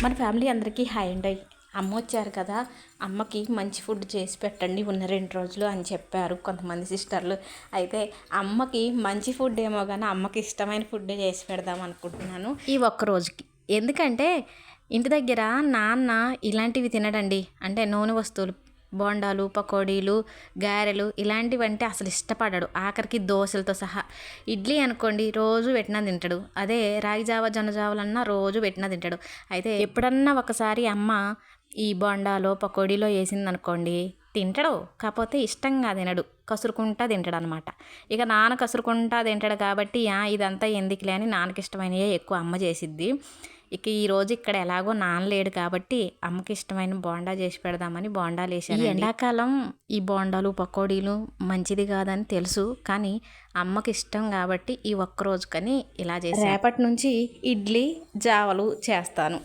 మన ఫ్యామిలీ అందరికీ హాయ్ అండి. అమ్మ వచ్చారు కదా, అమ్మకి మంచి ఫుడ్ చేసి పెట్టండి ఉన్న 2 రోజులు అని చెప్పారు కొంతమంది సిస్టర్లు. అయితే అమ్మకి మంచి ఫుడ్ ఏమో కానీ అమ్మకి ఇష్టమైన ఫుడ్ చేసి పెడదాం అనుకుంటున్నాను ఈ ఒక్క రోజుకి. ఎందుకంటే ఇంటి దగ్గర నాన్న ఇలాంటివి తినడండి. అంటే నూనె వస్తువులు, బోండాలు, పకోడీలు, గారెలు ఇలాంటివంటే అసలు ఇష్టపడడు. ఆఖరికి దోశలతో సహా. ఇడ్లీ అనుకోండి రోజు పెట్టినా తింటాడు. అదే రాగి జావ, జొన్న జావలన్నా రోజు పెట్టినా తింటాడు. అయితే ఎప్పుడన్నా ఒకసారి అమ్మ ఈ బోండాలో, పకోడీలో వేసింది అనుకోండి తింటాడు. కాకపోతే ఇష్టంగా తినడు, కసురుకుంటా తింటాడు అనమాట. ఇక నాన్న కసురుకుంటా తింటాడు కాబట్టి ఇదంతా ఎందుకులే అని నాన్నకి ఇష్టమైనవే ఎక్కువ అమ్మ చేసిద్ది. ఇక ఈరోజు ఇక్కడ ఎలాగో నాన్న లేడు కాబట్టి అమ్మకి ఇష్టమైన బోండా చేసి పెడదామని బోండాలు వేసాను. ఈ ఎండాకాలం ఈ బోండాలు, పకోడీలు మంచిది కాదని తెలుసు, కానీ అమ్మకి ఇష్టం కాబట్టి ఈ ఒక్క రోజుకని ఇలా చేసి రేపటి నుంచి ఇడ్లీ, జావలు చేస్తాను.